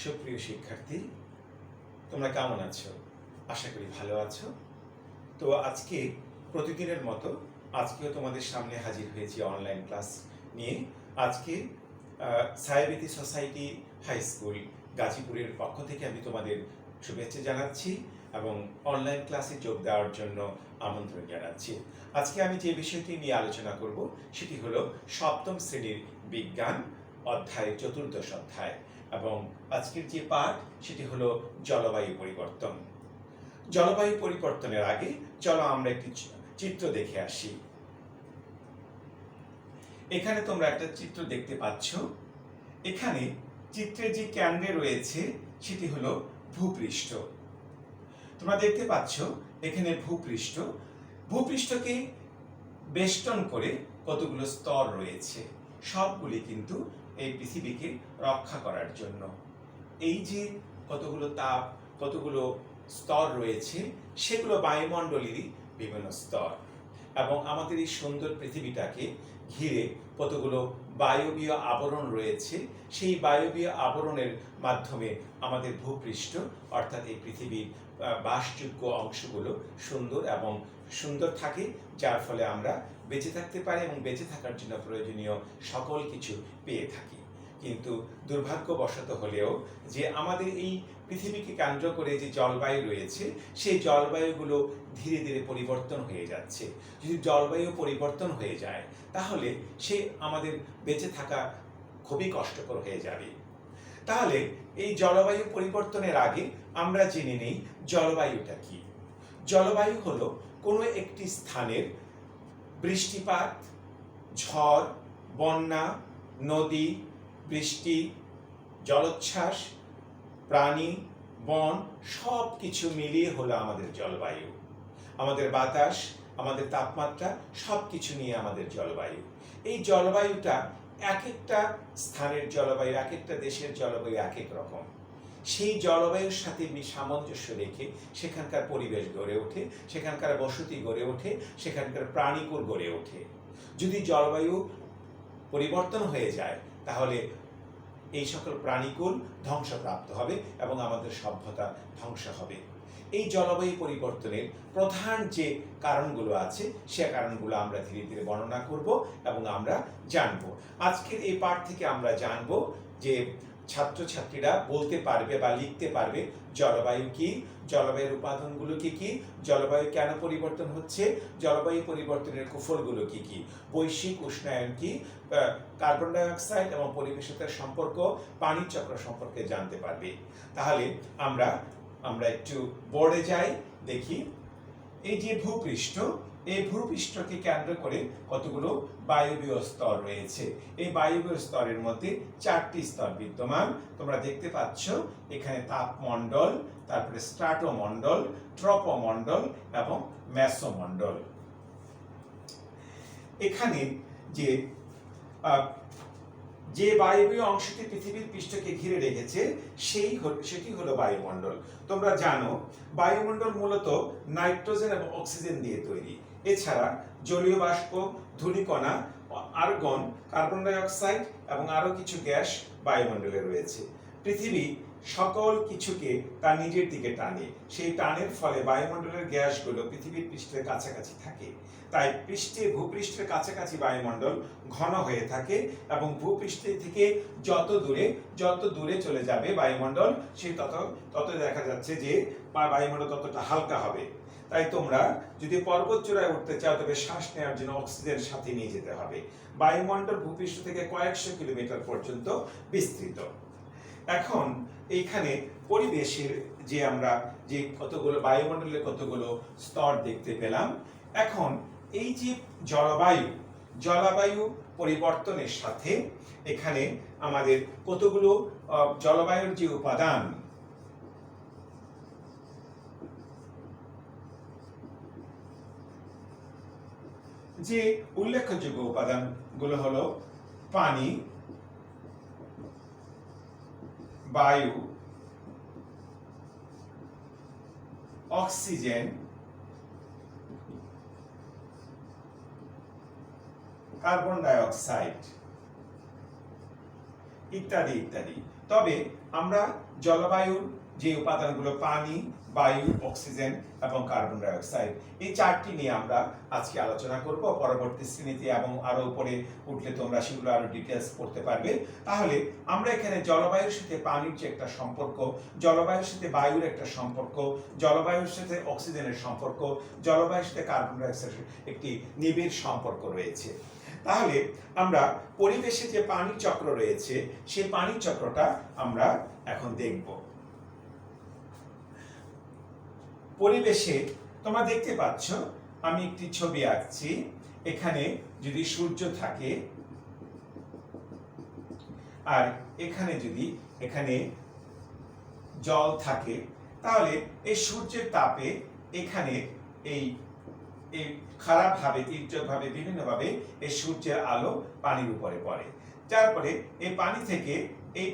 সুপ্রিয় শিক্ষার্থী, তোমরা কেমন আছো? আশা করি ভালো আছো। তো আজকে প্রতিদিনের মতো আজকেও তোমাদের সামনে হাজির হয়েছি অনলাইন ক্লাস নিয়ে। আজকে ছায়াবীথি সোসাইটি হাই স্কুল গাজীপুরের পক্ষ থেকে আমি তোমাদের শুভেচ্ছা জানাচ্ছি এবং অনলাইন ক্লাসে যোগ দেওয়ার জন্য আমন্ত্রণ জানাচ্ছি। আজকে আমি যে বিষয়টি নিয়ে আলোচনা করব সেটি হলো সপ্তম শ্রেণীর বিজ্ঞান অধ্যায় চতুর্দশ অধ্যায়, এবং আজকের যে পাঠ সেটি হলো জলবায়ু পরিবর্তন। জলবায়ু পরিবর্তনের আগে চলো আমরা একটি চিত্র দেখে আসি। এখানে তোমরা একটা চিত্র দেখতে পাচ্ছ। এখানে চিত্রের যে কেন্দ্রে রয়েছে সেটি হলো ভূপৃষ্ঠ। তোমরা দেখতে পাচ্ছ এখানে ভূপৃষ্ঠকে বেষ্টন করে কতগুলো স্তর রয়েছে, সবগুলি কিন্তু এই পৃথিবীকে রক্ষা করার জন্য। এই যে কতগুলো তাপ, কতগুলো স্তর রয়েছে, সেগুলো বায়ুমণ্ডলেরই বিভিন্ন স্তর, এবং আমাদের এই সুন্দর পৃথিবীটাকে ঘিরে কতগুলো বায়বীয় আবরণ রয়েছে। সেই বায়বীয় আবরণের মাধ্যমে আমাদের ভূপৃষ্ঠ অর্থাৎ এই পৃথিবীর বাসযোগ্য অংশগুলো সুন্দর থাকে, যার ফলে আমরা বেঁচে থাকতে পারি এবং বেঁচে থাকার জন্য প্রয়োজনীয় সকল কিছু পেয়ে থাকি। কিন্তু দুর্ভাগ্যবশত হলেও যে আমাদের এই পৃথিবীকে কেন্দ্র করে যে জলবায়ু রয়েছে, সেই জলবায়ুগুলো ধীরে ধীরে পরিবর্তন হয়ে যাচ্ছে। যদি জলবায়ু পরিবর্তন হয়ে যায় তাহলে সে আমাদের বেঁচে থাকা খুবই কষ্টকর হয়ে যাবে। তাহলে এই জলবায়ু পরিবর্তনের আগে আমরা জেনে নেই জলবায়ুটা কি। জলবায়ু হলো কোনো একটি স্থানের বৃষ্টিপাত, ঝড়, বন্যা, নদী, বৃষ্টি, জলোচ্ছ্বাস, প্রাণী, বন সব কিছু মিলিয়ে হলো আমাদের জলবায়ু। আমাদের বাতাস, আমাদের তাপমাত্রা সব কিছু নিয়ে আমাদের জলবায়ু। এই জলবায়ুটা এক একটা স্থানের জলবায়ু, এক একটা দেশের জলবায়ু এক এক রকম। সেই জলবায়ুর সাথে সামঞ্জস্য রেখে সেখানকার পরিবেশ গড়ে ওঠে, সেখানকার বসতি গড়ে ওঠে, সেখানকার প্রাণীকুল গড়ে ওঠে। যদি জলবায়ু পরিবর্তন হয়ে যায় তাহলে এই সকল প্রাণীকুল ধ্বংসপ্রাপ্ত হবে এবং আমাদের সভ্যতা ধ্বংস হবে। এই জলবায়ু পরিবর্তনের প্রধান যে কারণগুলো আছে সে কারণগুলো আমরা ধীরে ধীরে বর্ণনা করব এবং আমরা জানব। আজকের এই পাঠ থেকে আমরা জানব যে ছাত্রছাত্রীরা বলতে পারবে বা লিখতে পারবে জলবায়ু কি, জলবায়ুর উপাদানগুলো কি কি, জলবায়ু কেন পরিবর্তন হচ্ছে, জলবায়ু পরিবর্তনের কুফলগুলো কি কি, বৈশ্বিক উষ্ণায়ন কি, কার্বন ডাই অক্সাইড এবং পরিবেশের সাথে সম্পর্ক, পানির চক্র সম্পর্কে জানতে পারবে। তাহলে আমরা একটু বোর্ডে যাই, দেখি। এই যে ভূপৃষ্ঠ, এই ভূপৃষ্ঠকে কেন্দ্র করে কতগুলো বায়বীয় স্তর রয়েছে। এই বায়বীয় স্তরের মধ্যে 4টি স্তর বিদ্যমান। তোমরা দেখতে পাচ্ছ এখানে তাপমণ্ডল, তারপরে স্ট্রাটোমণ্ডল, ট্রপোমণ্ডল এবং মেসোমণ্ডল। এখানে যে বায়বীয় অংশটি পৃথিবীর পৃষ্ঠকে ঘিরে রেখেছে সেটি হলো বায়ুমণ্ডল। তোমরা জানো বায়ুমণ্ডল মূলত নাইট্রোজেন এবং অক্সিজেন দিয়ে তৈরি। এছাড়া জলীয় বাষ্প, ধূলিকণা, আর্গন, কার্বন ডাই অক্সাইড এবং আরো কিছু গ্যাস বায়ুমণ্ডলে রয়েছে। পৃথিবী সকল কিছুকে তার নিজের দিকে টানে। সেই টানের ফলে বায়ুমণ্ডলের গ্যাসগুলো পৃথিবীর পৃষ্ঠের কাছাকাছি থাকে। তাই ভূপৃষ্ঠের কাছাকাছি বায়ুমণ্ডল ঘন হয়ে থাকে এবং ভূপৃষ্ঠ থেকে যত দূরে চলে যাবে বায়ুমণ্ডল, সে তত দেখা যাচ্ছে যে বায়ুমণ্ডল ততটা হালকা হবে। তাই তোমরা যদি পর্বত চূড়ায় উঠতে চাও তবে শ্বাস নেওয়ার জন্য অক্সিজেন সাথে নিয়ে যেতে হবে। বায়ুমণ্ডল ভূপৃষ্ঠ থেকে কয়েকশো কিলোমিটার পর্যন্ত বিস্তৃত। এখন এইখানে পরিবেশের আমরা কতগুলো বায়ুমণ্ডলের কতগুলো স্তর দেখতে পেলাম। এখন এই যে জলবায়ু পরিবর্তনের সাথে এখানে আমাদের কতগুলো জলবায়ুর যে উপাদান, যে উল্লেখযোগ্য উপাদানগুলো হলো পানি, বায়ু, অক্সিজেন, কার্বন ডাই অক্সাইড। ইত্যাদি ইত্যাদি। তবে আমরা জলবায়ুর যে উপাদানগুলো পানি, বায়ু, অক্সিজেন এবং কার্বন ডাই অক্সাইড, এই চারটি নিয়ে আমরা আজকে আলোচনা করব পরবর্তী শ্রেণীতে, এবং আরো উপরে উঠলে তোমরা সেগুলো আরো ডিটেলস পড়তে পারবে। তাহলে আমরা এখানে জলবায়ুর সাথে পানির যে একটা সম্পর্ক, জলবায়ুর সাথে বায়ুর একটা সম্পর্ক, জলবায়ুর সাথে অক্সিজেনের সম্পর্ক, জলবায়ুর সাথে কার্বন ডাই অক্সাইডের একটি নিবিড় সম্পর্ক রয়েছে। তাহলে আমরা পরিবেশে যে পানি চক্র রয়েছে সেই পানি চক্রটা আমরা এখন দেখব। পরিবেশে তোমরা দেখতে পাচ্ছ, আমি একটি ছবি আঁকছি। এখানে যদি সূর্য থাকে আর এখানে জল থাকে, তাহলে এই সূর্যের তাপে এখানে এই খারাপভাবে, তীর্যকভাবে, বিভিন্নভাবে এই সূর্যের আলো পানির উপরে পড়ে। তারপরে এই পানি থেকে এই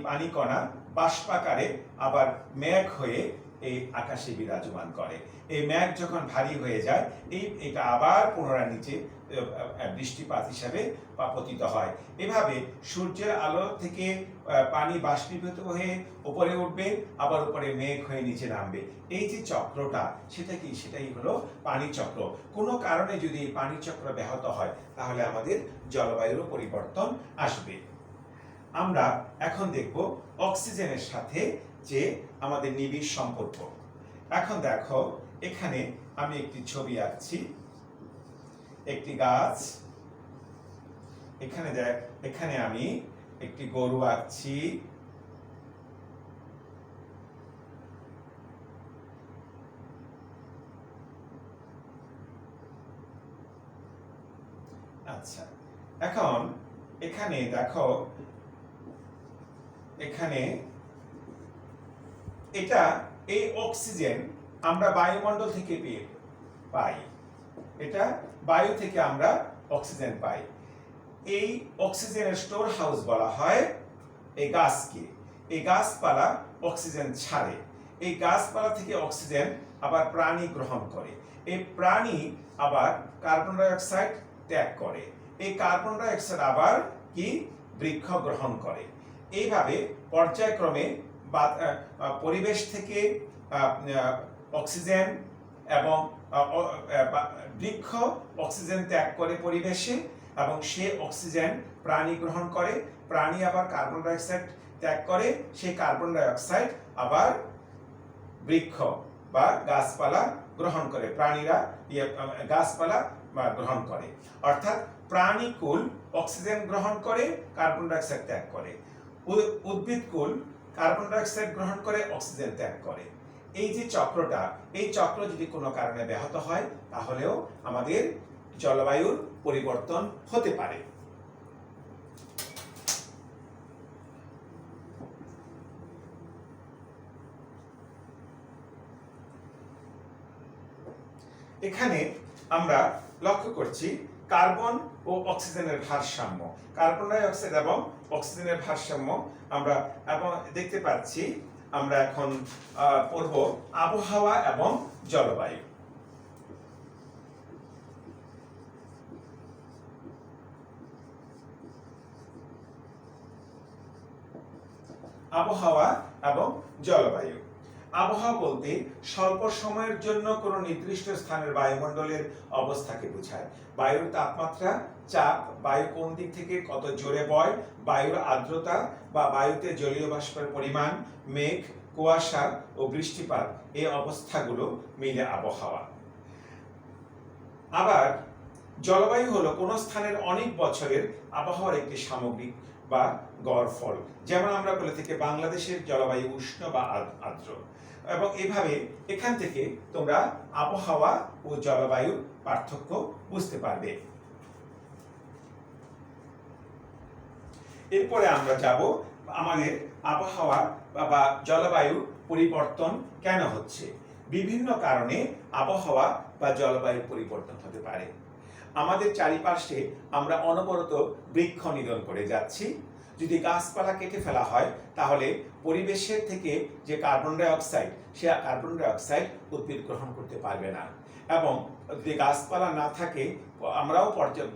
পানি কণা বাষ্পাকারে আবার মেঘ হয়ে এই আকাশে বিরাজমান করে। এই মেঘ যখন ভারী হয়ে যায়, এটা আবার পুনরায় নিচে বৃষ্টিপাত হিসাবে পতিত হয়। এভাবে সূর্যের আলো থেকে পানি বাষ্পীভূত হয়ে উপরে উঠবে, আবার উপরে মেঘ হয়ে নিচে নামবে। এই যে চক্রটা, সেটাই হলো পানি চক্র। কোনো কারণে যদি এই পানি চক্র ব্যাহত হয়, তাহলে আমাদের জলবায়ুর পরিবর্তন আসবে। আমরা এখন দেখব অক্সিজেনের সাথে যে আমাদের নিবিড় সম্পর্ক। এখন দেখো, এখানে আমি একটি ছবি আঁকছি, একটি গাছ। এখানে আমি একটি গরু আঁকছি। আচ্ছা, এখন এখানে দেখো, এখানে এই অক্সিজেন আমরা বায়ুমণ্ডল থেকে পাই। এটা বায়ু থেকে আমরা অক্সিজেন পাই। এই অক্সিজেনের স্টোর হাউস বলা হয় এই গাছকে। এই গাছপালা অক্সিজেন ছাড়ে। এই গাছপালা থেকে অক্সিজেন আবার প্রাণী গ্রহণ করে। এই প্রাণী আবার কার্বন ডাই অক্সাইড ত্যাগ করে। এই কার্বন ডাই অক্সাইড আবার বৃক্ষ গ্রহণ করে। এইভাবে পর্যায়ক্রমে পরিবেশ থেকে অক্সিজেন এবং বৃক্ষ অক্সিজেন ত্যাগ করে পরিবেশে, এবং সে অক্সিজেন প্রাণী গ্রহণ করে। প্রাণী আবার কার্বন ডাই অক্সাইড ত্যাগ করে। সেই কার্বন ডাই অক্সাইড আবার বৃক্ষ বা গাছপালা গ্রহণ করে। প্রাণীরা গাছপালা গ্রহণ করে। অর্থাৎ প্রাণীকুল অক্সিজেন গ্রহণ করে, কার্বন ডাই অক্সাইড ত্যাগ করে। উদ্ভিদকুল কার্বন ডাই অক্সাইড গ্রহণ করে, অক্সিজেন ত্যাগ করে। এই যে চক্রটা, এই চক্র যদি কোনো কারণে ব্যাহত হয়, তাহলেও আমাদের জলবায়ুর পরিবর্তন হতে পারে। এখানে আমরা লক্ষ্য করছি কার্বন ও অক্সিজেনের ভারসাম্য, কার্বন ডাই অক্সাইড এবং অক্সিজেনের ভারসাম্য আমরা এবং দেখতে পাচ্ছি। আমরা এখন পড়ব আবহাওয়া এবং জলবায়ু। আবহাওয়া এবং জলবায়ু। আবহাওয়া বলতে স্বল্প সময়ের জন্য কোনো নির্দিষ্ট স্থানের বায়ুমণ্ডলের অবস্থাকে বোঝায়। বায়ুর তাপমাত্রা, চাপ, বায়ু কোন দিক থেকে কত জোরে বয়, বায়ুর আর্দ্রতা বা বায়ুতে জলীয় বাষ্পের পরিমাণ, মেঘ, কুয়াশা ও বৃষ্টিপাত, এই অবস্থাগুলো মিলে আবহাওয়া। আবার জলবায়ু হলো কোনো স্থানের অনেক বছরের আবহাওয়ার একটি সামগ্রিক বা গড় ফল। যেমন আমরা বলে থাকি বাংলাদেশের জলবায়ু উষ্ণ বা আর্দ্র, এবং এভাবে এখান থেকে তোমরা আবহাওয়া ও জলবায়ুর পার্থক্য বুঝতে পারবে। এরপরে আমরা যাব আমাদের আবহাওয়া বা জলবায়ু পরিবর্তন কেন হচ্ছে। বিভিন্ন কারণে আবহাওয়া বা জলবায়ু পরিবর্তন হতে পারে। আমাদের চারিপাশে আমরা অনবরত বৃক্ষ নিধন করে যাচ্ছি। যদি গাছপালা কেটে ফেলা হয়, তাহলে পরিবেশের থেকে যে কার্বন ডাই অক্সাইড, সে কার্বন ডাই অক্সাইড উদ্ভিদ গ্রহণ করতে পারবে না। এবং যদি গাছপালা না থাকে আমরাও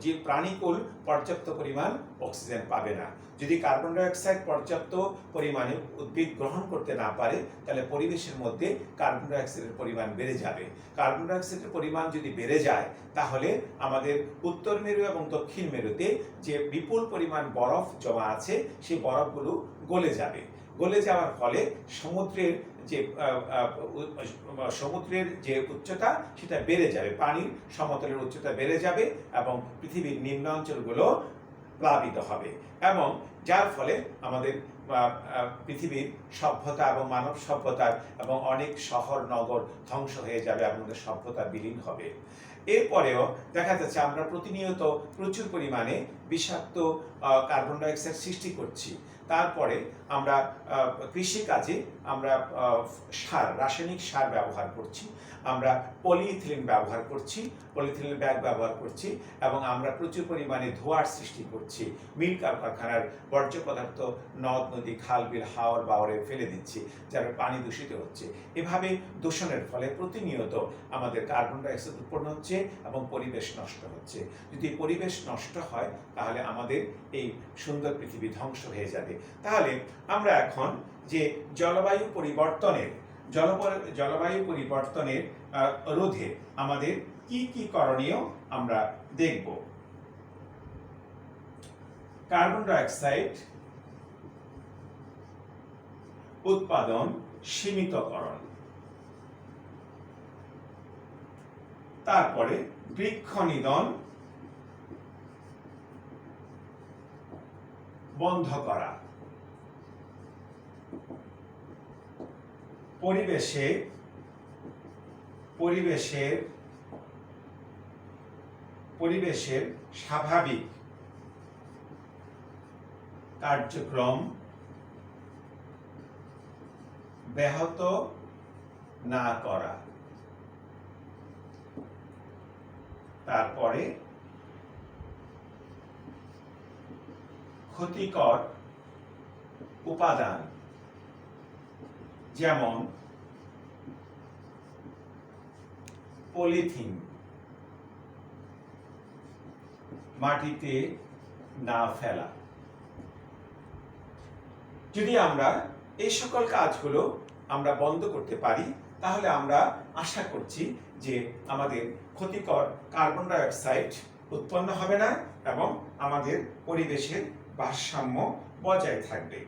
যে প্রাণীকুল পর্যাপ্ত পরিমাণ অক্সিজেন পাবে না। যদি কার্বন ডাইঅক্সাইড পর্যাপ্ত পরিমাণে উদ্ভিদ গ্রহণ করতে না পারে তাহলে পরিবেশের মধ্যে কার্বন ডাইঅক্সাইডের পরিমাণ বেড়ে যাবে। কার্বন ডাইঅক্সাইডের পরিমাণ যদি বেড়ে যায় তাহলে আমাদের উত্তর মেরু এবং দক্ষিণ মেরুতে যে বিপুল পরিমাণ বরফ জমা আছে সেই বরফগুলো গলে যাবে। গলে যাওয়ার ফলে সমুদ্রের যে উচ্চতা সেটা বেড়ে যাবে, পানির সমতলের উচ্চতা বেড়ে যাবে এবং পৃথিবীর নিম্নাঞ্চলগুলো প্লাবিত হবে এবং যার ফলে আমাদের পৃথিবীর সভ্যতা এবং মানব সভ্যতার এবং অনেক শহর নগর ধ্বংস হয়ে যাবে এবং আমাদের সভ্যতা বিলীন হবে। এরপরেও দেখা যাচ্ছে আমরা প্রতিনিয়ত প্রচুর পরিমাণে বিষাক্ত কার্বন ডাইঅক্সাইড সৃষ্টি করছি। তারপরে আমরা কৃষিকাজে আমরা রাসায়নিক সার ব্যবহার করছি, আমরা পলিইথিলিন ব্যবহার করছি, পলিইথিলিন ব্যাগ ব্যবহার করছি এবং আমরা প্রচুর পরিমাণে ধোঁয়ার সৃষ্টি করছি। মিল কারখানার বর্জ্য পদার্থ নদ নদী খাল বিল হাওর বাওরে ফেলে দিচ্ছি, যার পানি দূষিত হচ্ছে। এভাবে দূষণের ফলে প্রতিনিয়ত আমাদের কার্বন ডাইঅক্সাইড উৎপন্ন হচ্ছে এবং পরিবেশ নষ্ট হচ্ছে। যদি পরিবেশ নষ্ট হয় তাহলে আমাদের এই সুন্দর পৃথিবী ধ্বংস হয়ে যাবে। তাহলে আমরা এখন যে জলবায়ু পরিবর্তনের রোধে আমাদের কি কি করণীয় আমরা দেখব। কার্বন ডাইঅক্সাইড উৎপাদন সীমিতকরণ, তারপরে বৃক্ষ নিধন বন্ধ করা, পরিবেশের স্বাভাবিক কার্যক্রম ব্যাহত না করা, তারপরে ক্ষতিকর উপাদান যেমন পলিথিন মাটিতে না ফেলা। যদি আমরা এই সকল কাজগুলো আমরা বন্ধ করতে পারি তাহলে আমরা আশা করছি যে আমাদের ক্ষতিকর কার্বন ডাইঅক্সাইড উৎপন্ন হবে না এবং আমাদের পরিবেশের ভারসাম্য বজায় থাকবে।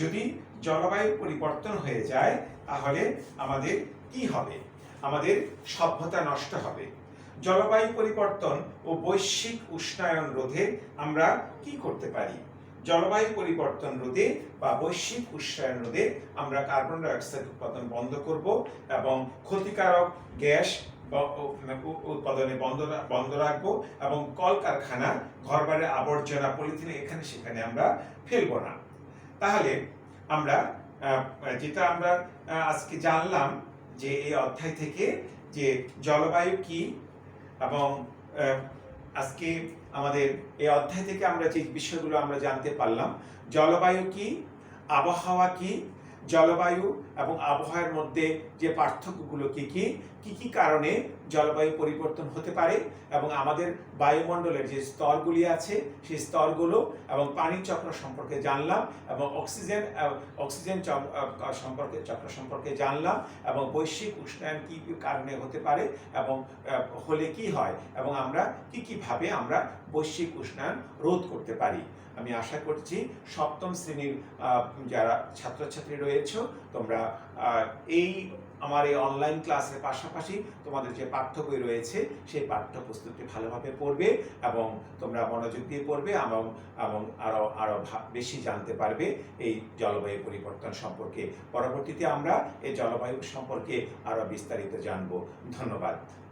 যদি জলবায়ু পরিবর্তন হয়ে যায় তাহলে আমাদের কি হবে? আমাদের সভ্যতা নষ্ট হবে। জলবায়ু পরিবর্তন ও বৈশ্বিক উষ্ণায়ন রোধে আমরা কি করতে পারি? জলবায়ু পরিবর্তন রোধে বা বৈশ্বিক উষ্ণায়ন রোধে আমরা কার্বন ডাইঅক্সাইড উৎপাদন বন্ধ করব এবং ক্ষতিকারক গ্যাস উৎপাদনে বন্ধ রাখবো এবং কলকারখানা ঘরবাড়ির আবর্জনা পলিথিন এখানে সেখানে আমরা ফেলবো না। তাহলে আমরা যেটা আমরা আজকে জানলাম যে এই অধ্যায় থেকে যে জলবায়ু কি এবং আজকে আমাদের এই অধ্যায় থেকে আমরা যে বিষয়গুলো আমরা জানতে পারলাম, জলবায়ু কি, আবহাওয়া কি, জলবায়ু এবং আবহাওয়ার মধ্যে যে পার্থক্যগুলো কি কি কারণে জলবায়ু পরিবর্তন হতে পারে এবং আমাদের বায়ুমণ্ডলের যে স্তরগুলি আছে সেই স্তরগুলো এবং পানির চক্র সম্পর্কে জানলাম এবং অক্সিজেন চক্র সম্পর্কে জানলাম এবং বৈশ্বিক উষ্ণায়ন কি কারণে হতে পারে এবং হলে কি হয় এবং আমরা কিভাবে আমরা বৈশ্বিক উষ্ণায়ন রোধ করতে পারি। আমি আশা করছি সপ্তম শ্রেণীর যারা ছাত্রছাত্রী রয়েছে তোমরা আমার এই অনলাইন ক্লাসের পাশাপাশি তোমাদের যে পাঠ্য বই রয়েছে সেই পাঠ্যপুস্তকটি ভালোভাবে পড়বে এবং তোমরা মনোযোগ দিয়ে পড়বে এবং আরো বেশি জানতে পারবে এই জলবায়ু পরিবর্তন সম্পর্কে। পরবর্তীতে আমরা এই জলবায়ু সম্পর্কে আরো বিস্তারিত জানবো। ধন্যবাদ।